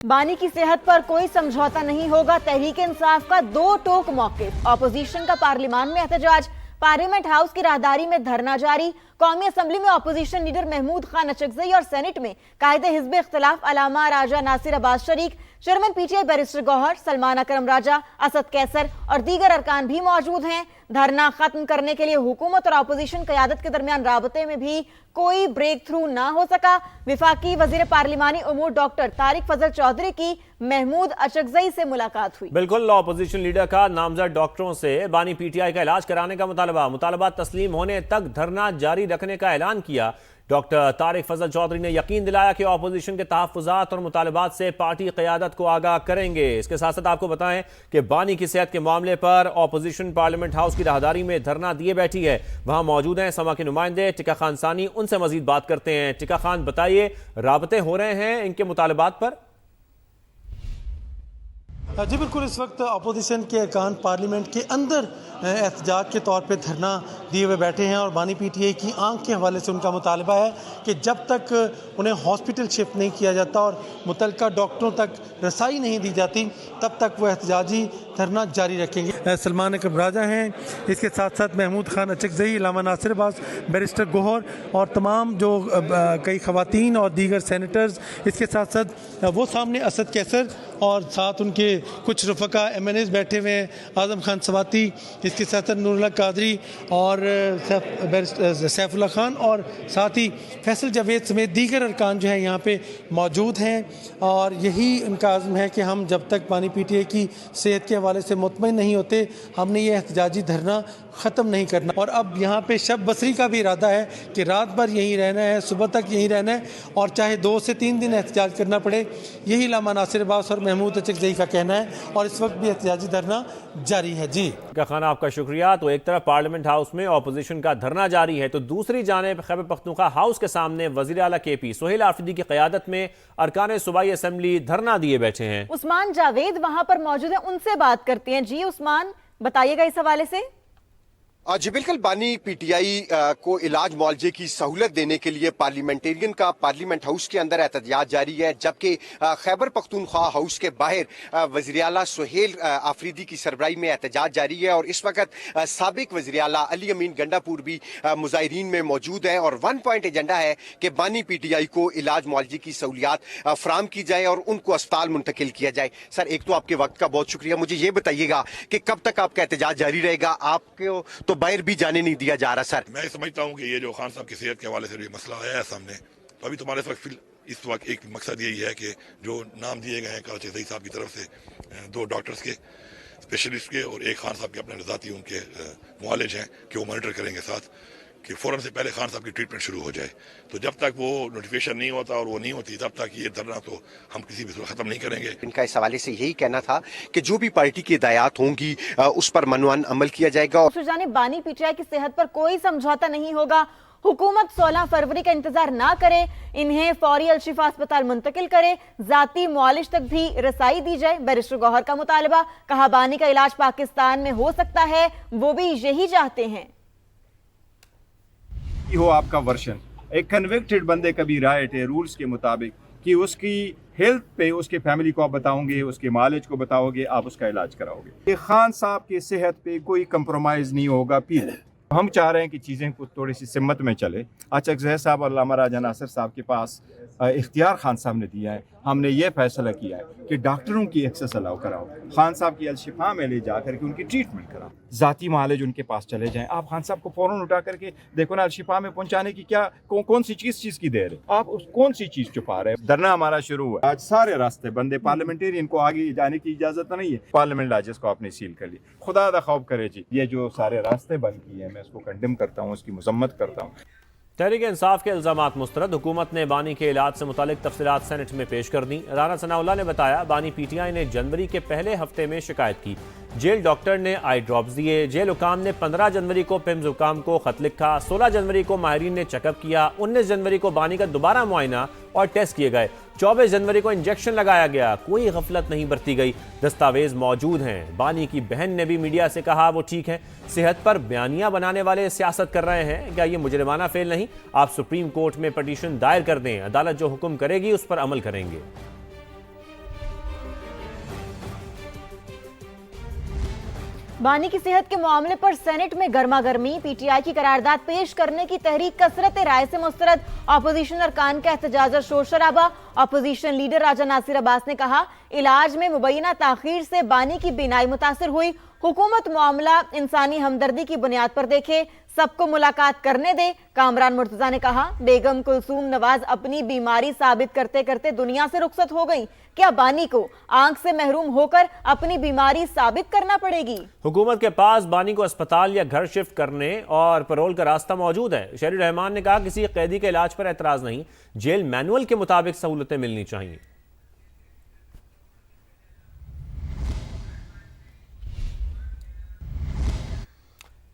बानी की सेहत पर कोई समझौता नहीं होगा, तहरीक-ए-इंसाफ का दो टोक मौक़िफ़। ऑपोजिशन का पार्लियामान में एहतजाज, पार्लियामेंट हाउस की राहदारी में धरना जारी। कौमी असम्बली में ऑपोजिशन लीडर महमूद खान अचकज़ई और सेनेट में कायदे हिज़्ब इख्तिलाफ अलामा राजा नासिर अब्बास शरीक, chairman PTI barrister Gohar, Salman Akram Raja, Asad Qaiser और दीगर अरकान भी मौजूद हैं। धरना खत्म करने के लिए हुकूमत और अपोजिशन क़यादत के दरमियान राबते में भी कोई ब्रेक थ्रू ना हो सका। विफाकी वजीर पार्लिमानी उमूर डॉक्टर तारिक फजल चौधरी की महमूद अचकज़ई से मुलाकात हुई। बिल्कुल, अपोजिशन लीडर का नामजद डॉक्टरों से बानी पीटीआई का इलाज कराने का मुतालबा तस्लीम होने तक धरना जारी रखने का ऐलान किया। डॉक्टर तारिक फजल चौधरी ने यकीन दिलाया कि अपोजिशन के तहफ़्फ़ुज़ात और मुतालबात से पार्टी क़यादत को आगाह करेंगे। इसके साथ साथ आपको बताएं कि बानी की सेहत के मामले पर अपोजिशन पार्लियामेंट हाउस की राहदारी में धरना दिए बैठी है। वहां मौजूद हैं समा के नुमाइंदे टिका खान सानी, उनसे मजीद बात करते हैं। टिका खान, बताइए, राबते हो रहे हैं इनके मुतालबात पर? जी बिल्कुल, इस वक्त अपोजिशन के अरकान पार्लियामेंट के अंदर एहतजाज के तौर पे धरना दिए हुए बैठे हैं और बानी पीटीआई की आंख के हवाले से उनका मुतालबा है कि जब तक उन्हें हॉस्पिटल शिफ्ट नहीं किया जाता और मुतल्लिका डॉक्टरों तक रसाई नहीं दी जाती तब तक वो एहतजाजी धरना जारी रखेंगे। सलमान अकरम राजा हैं, इसके साथ साथ महमूद खान अचकज़ई, अलामा नासिर अब्बास, बैरिस्टर गौहर और तमाम जो कई ख़वातीन और दीगर सेनेटर्स, इसके साथ साथ वो सामने असद कैसर और साथ उनके कुछ रफ़का MNAs बैठे हुए हैं, आज़म खान सवाती, इसके साथ साथ नूरुल्लाह कादरी और सैफुल्लाह खान और साथ ही फैसल जावेद समेत दीगर अरकान जो है यहाँ पे मौजूद हैं। और यही उनका आज़म है कि हम जब तक बानी पीटीआई की सेहत के हवाले से मुतमईन नहीं होते, हमने ये एहतजाजी धरना ख़त्म नहीं करना। और अब यहाँ पे शब बसरी का भी इरादा है कि रात भर यहीं रहना है, सुबह तक यहीं रहना है और चाहे 2 से 3 दिन एहतजाज करना पड़े, यही अलामा नासिर अब्बास और महमूद अचकज़ई का कहना है और इस वक्त भी एहतजाजी धरना जारी है। जी खान, आपका शुक्रिया। तो एक तरफ पार्लियामेंट हाउस में ऑपोजिशन का धरना जारी है, तो दूसरी जानिब खैबर पख्तूनख्वा हाउस के सामने वज़ीर आला KP सोहेल आफरीदी की क़यादत में अरकान सूबाई असम्बली धरना दिए बैठे हैं। उस्मान जावेद वहां पर मौजूद है, उनसे बात करती हैं। जी उस्मान, बताइएगा इस हवाले से। जी बिल्कुल, बानी पीटीआई को इलाज मुआवजे की सहूलत देने के लिए पार्लियामेंटेरियन का पार्लियामेंट हाउस के अंदर एहतजाज जारी है, जबकि खैबर पख्तूनख्वा हाउस के बाहर वज़ीर आला सोहेल आफरीदी की सरबराही में एहतजाज जारी है। और इस वक्त साबिक वज़ीर आला अली अमीन गंडापुर भी मुजाहिरीन में मौजूद है और 1 पॉइंट एजेंडा है कि बानी पीटीआई को इलाज मुआवजे की सहूलियात फराम की जाए और उनको अस्पताल मुंतकिल किया जाए। सर, एक तो आपके वक्त का बहुत शुक्रिया, मुझे ये बताइएगा कि कब तक आपका एहतजाज जारी रहेगा? आपको तो बाहर भी जाने नहीं दिया जा रहा। सर, मैं समझता हूं कि ये जो खान साहब की सेहत के हवाले से जो मसला आया है सामने, तो अभी तुम्हारे इस वक्त एक मकसद यही है कि जो नाम दिए गए हैं अचकज़ई साहब की तरफ से 2 डॉक्टर्स के, स्पेशलिस्ट के और एक खान साहब के अपने ज़ाती उनके मुआलिज हैं कि वो मॉनिटर करेंगे साथ, कि फ़ौरन से पहले खान साहब की ट्रीटमेंट शुरू हो जाए। तो जब तक वो नोटिफिकेशन नहीं होता और वो नहीं होती तब तक ये धरना तो हम किसी भी ख़त्म नहीं करेंगे। इनका इस हवाले से यही कहना था कि जो भी पार्टी की हिदायत होंगी उस पर मनवान अमल किया जाएगा। बानी पीटीआई की सेहत पर कोई समझौता नहीं होगा, हुकूमत 16 फरवरी का इंतजार ना करे, इन्हें फौरी अल-शिफा अस्पताल मुंतकिल करे, जाती मुआलिज तक भी रसाई दी जाए। बैरिस्टर गौहर का मुतालबा, कहा बानी का इलाज पाकिस्तान में हो सकता है, वो भी यही चाहते हैं। हो आपका वर्शन, एक कन्विक्टेड बंदे का भी राइट है रूल्स के मुताबिक कि उसकी हेल्थ पे उसके फैमिली को आप बताओगे, उसके मालिज को बताओगे, आप उसका इलाज कराओगे। ये खान साहब की सेहत पे कोई कंप्रोमाइज़ नहीं होगा। प्लीज, हम चाह रहे हैं कि चीज़ें कुछ थोड़ी सी सिमत में चले। अचकज़ई साहब और अल्लामा राजा नासिर साहब के पास इख्तियार खान साहब ने दिया है, हमने ये फैसला किया है कि डॉक्टरों की एक्सेस अलाउ कराओ, खान साहब की अल-शिफा में ले जाकर के उनकी ट्रीटमेंट कराओ, ज़ाती मालिज उनके पास चले जाएं। आप खान साहब को फ़ौरन उठा करके देखो ना, अल-शिफा में पहुंचाने की क्या कौन सी चीज़ की देर है, आप कौन सी चीज़ छुपा रहे हैं। धरना हमारा शुरू हुआ, आज सारे रास्ते बंदे, पार्लियामेंटेरियन को आगे जाने की इजाज़त नहीं है, पार्लियामेंट लाजिस को आपने सील कर लिया। खुदा दा खौफ करे जी, ये जो सारे रास्ते बंद किए हैं मैं इसको कंडेम करता हूँ, उसकी मजम्मत करता हूँ। तहरीक इंसाफ के इल्ज़ामात मुस्तरद, हुकूमत ने बानी के इलाज से मुतालिक तफसीलात सेनेट में पेश कर दी। राना सनाउल्लाह ने बताया, बानी पीटीआई ने जनवरी के पहले हफ्ते में शिकायत की, जेल डॉक्टर ने आई ड्रॉप्स दिए, जेल हुकाम ने 15 जनवरी को पिम्स हुकाम को खत लिखा, 16 जनवरी को माहिरीन ने चेकअप किया, 19 जनवरी को बानी का दोबारा मुआयना और टेस्ट किए गए, 24 जनवरी को इंजेक्शन लगाया गया, कोई गफलत नहीं बरती गई, दस्तावेज मौजूद हैं। बानी की बहन ने भी मीडिया से कहा वो ठीक है, सेहत पर बयानियां बनाने वाले सियासत कर रहे हैं, क्या ये मुजरिमाना फेल नहीं? आप सुप्रीम कोर्ट में पटिशन दायर कर दें, अदालत जो हुक्म करेगी उस पर अमल करेंगे। बानी की सेहत के मामले पर सेनेट में गर्मागर्मी, पीटीआई की करारदाद पेश करने की तहरीक कसरत राय से मुस्तरद, ऑपोजिशन अरकान का एहतजाज और शोर शराबा। ऑपोजिशन लीडर राजा नासिर अब्बास ने कहा, इलाज में मुबैना ताखीर से बानी की बीनाई मुतासिर हुई, हुकूमत मामला इंसानी हमदर्दी की बुनियाद पर देखे, सबको मुलाकात करने दे। कामरान मुर्तजा ने कहा, बेगम कुलसूम नवाज अपनी बीमारी साबित करते करते दुनिया से रुखसत हो गई, क्या बानी को आंख से महरूम होकर अपनी बीमारी साबित करना पड़ेगी? हुकूमत के पास बानी को अस्पताल या घर शिफ्ट करने और पैरोल का रास्ता मौजूद है। शहरी रहमान ने कहा, किसी कैदी के इलाज पर एतराज नहीं, जेल मैनुअल के मुताबिक सहूलतें मिलनी चाहिए।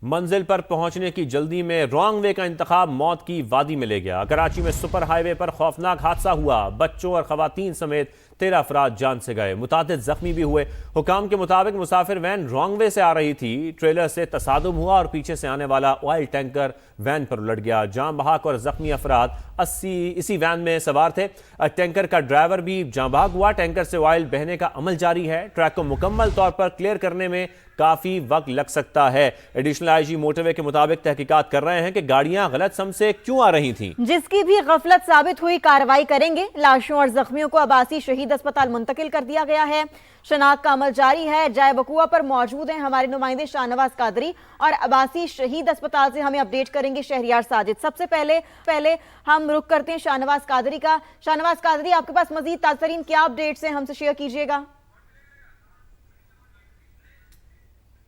मंजिल पर पहुंचने की जल्दी में रॉन्ग वे का इंतखाब मौत की वादी में ले गया। कराची में सुपर हाईवे पर खौफनाक हादसा हुआ, बच्चों और खवातीन समेत 13 अफराद जान से गए, मुतादिद जख्मी भी हुए। हुकाम के मुताबिक मुसाफिर वैन रॉन्ग वे से आ रही थी, ट्रेलर से तसादुम हुआ और पीछे से आने वाला ऑयल टैंकर वैन पर उलट गया। जाम बहाक और जख्मी अफराद 80 इसी वैन में सवार थे। टैंकर का ड्राइवर भी जाम बहाक हुआ। टैंकर से ऑयल बहने का अमल जारी है। ट्रैक को मुकम्मल तौर पर क्लियर करने में काफी वक्त लग सकता है। एडिशनल आईजी मोटरवे के मुताबिक तहकीकात कर रहे हैं कि गाड़ियां गलत सम से क्यों आ रही थीं। जिसकी भी गफलत साबित हुई कार्रवाई करेंगे। लाशों और जख्मियों को अब्बासी शहीद अस्पताल मुंतकिल कर दिया गया है। शनाख्त का अमल जारी है। जाए बकुआ पर मौजूद हैं हमारे नुमाइंदे शाहनवाज कादरी और अब्बासी शहीद अस्पताल से हमें अपडेट करेंगे शहरियार साजिद। सबसे पहले हम रुख करते हैं शाहनवाज कादरी का। शाहनवाज कादरी, आपके पास मजीद ताज़ा क्या अपडेट्स हैं, हमसे शेयर कीजिएगा।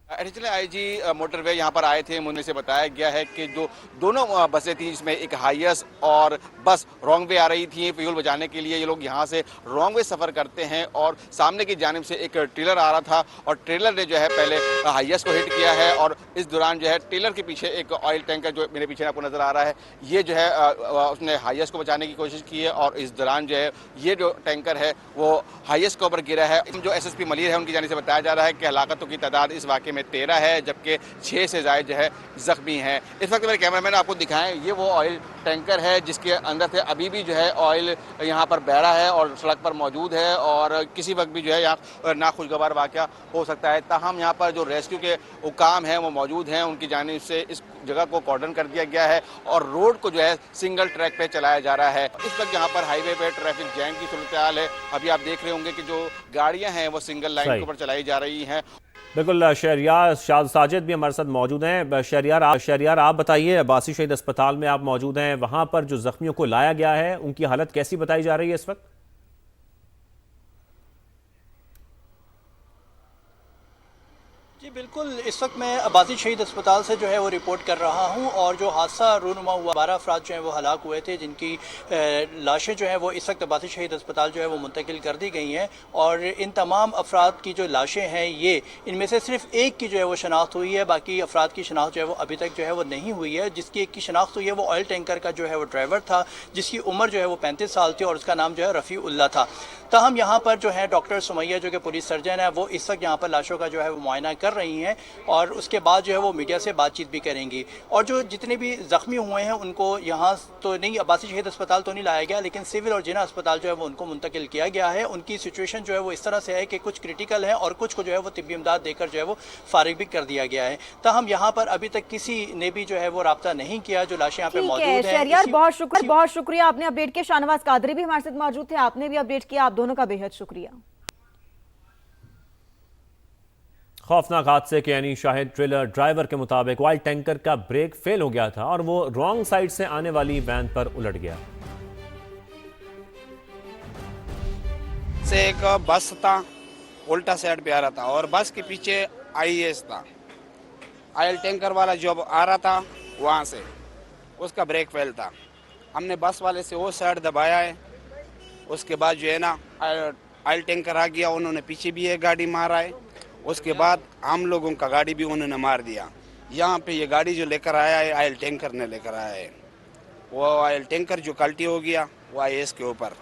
एडिशनल आईजी मोटरवे यहाँ पर आए थे। मुझे से बताया गया है कि जो दोनों बसें थी, जिसमें एक हाईएस और बस रॉन्ग वे आ रही थी फ्यूल बचाने के लिए। ये लोग यहाँ से रॉन्ग वे सफ़र करते हैं और सामने की जानिब से एक ट्रेलर आ रहा था और ट्रेलर ने जो है पहले हाईएस को हिट किया है और इस दौरान जो है ट्रेलर के पीछे एक ऑयल टैंकर जो मेरे पीछे आपको नज़र आ रहा है, ये जो है उसने हाईएस को बचाने की कोशिश की है और इस दौरान जो है ये जो टैंकर है वो हाईएस के ऊपर गिरा है। जो एसएसपी मलिर है उनकी जानिब से बताया जा रहा है कि हलाकतों की तादाद इस वाक़े में 13 है, जबकि 6 से ज़ायद जो है जख्मी हैं। इस वक्त मेरे कैमरामैन आपको दिखाएं, ये वो ऑयल टैंकर है जिसके अंदर से अभी भी जो है ऑयल यहाँ पर बह रहा है और सड़क पर मौजूद है और किसी वक्त भी जो है यहाँ नाखुशगवार वाक़या हो सकता है। ताहम यहाँ पर जो रेस्क्यू के हुकाम हैं वो मौजूद हैं, उनकी जानिब से इस जगह को कॉर्डन कर दिया गया है और रोड को जो है सिंगल ट्रैक पे चलाया जा रहा है। इस वक्त यहाँ पर हाईवे पे ट्रैफिक जैम की सूरत हाल है। अभी आप देख रहे होंगे कि जो गाड़ियाँ हैं वो सिंगल लाइन के ऊपर चलाई जा रही हैं। बिल्कुल, शहरियार साजिद भी हमारे साथ मौजूद हैं। शहरियार आप बताइए, अब्बासी शहीद अस्पताल में आप मौजूद हैं, वहां पर जो जख्मियों को लाया गया है उनकी हालत कैसी बताई जा रही है इस वक्त? जी बिल्कुल, इस वक्त मैं अब्बासी शहीद अस्पताल से जो है वो रिपोर्ट कर रहा हूं और जो हादसा रूनुमा हुआ, 12 अफराद जो है वो हलाक हुए थे, जिनकी लाशें जो है वो इस वक्त अब्बासी शहीद अस्पताल जो है वो मुंतकिल कर दी गई हैं और इन तमाम अफराद की जो लाशें हैं ये इनमें से सिर्फ एक की जो है वो शनाख्त हुई है, बाकी अफराद की शनाख्त जो है वो अभी तक जो है वो नहीं हुई है। जिसकी एक की शनाख्त हुई है वो ऑयल टैंकर का जो है वो ड्राइवर था, जिसकी उम्र जो है वो 35 साल थी और उसका नाम जो है रफ़ी उल्ला था। ताहम यहाँ पर जो है डॉक्टर सुमैया जो कि पुलिस सर्जन है वो इस वक्त यहाँ पर लाशों का जो है वो मुआयना कर रही हैं और उसके बाद जो है वो मीडिया से बातचीत भी करेंगी। और जो जितने भी ज़ख्मी हुए हैं उनको यहाँ तो नहीं, अब्बासी शहीद अस्पताल तो नहीं लाया गया, लेकिन सिविल और जिना अस्पताल जो है वो उनको मुंतकिल किया गया है। उनकी सिचुएशन जो है वो इस तरह से है कि कुछ क्रिटिकल है और कुछ को जो है वो तिब्बी इमदाद देकर जो है वो फारिग भी कर दिया गया है। ताहम यहाँ पर अभी तक किसी ने भी जो है वो रब्ता नहीं किया। जो लाशें यहाँ पे मौजूद हैं। शहरियार, बहुत शुक्रिया आपने अपडेट किया। शाहनवाज कादरी भी हमारे साथ मौजूद थे, आपने भी अपडेट किया, आप दोनों का बेहद शुक्रिया। खौफनाक हादसे के यानी शाहिद ट्रेलर ड्राइवर के मुताबिक ऑयल टैंकर का ब्रेक फेल हो गया था और वो रॉन्ग साइड से आने वाली वैन पर उलट गया। से एक बस था, उल्टा साइड पे आ रहा था और बस के पीछे आईएएस था। ऑयल टैंकर वाला जो आ रहा था वहाँ से उसका ब्रेक फेल था। हमने बस वाले से वो साइड दबाया है, उसके बाद जो है ना ऑयल टैंकर आ गया, उन्होंने पीछे भी एक गाड़ी मारा है, उसके बाद हम लोगों का गाड़ी भी उन्होंने मार दिया। यहाँ पे ये गाड़ी जो लेकर आया है ऑयल टैंकर ने लेकर आया है, वो ऑयल टैंकर जो कल्टी हो गया वो आईएएस के ऊपर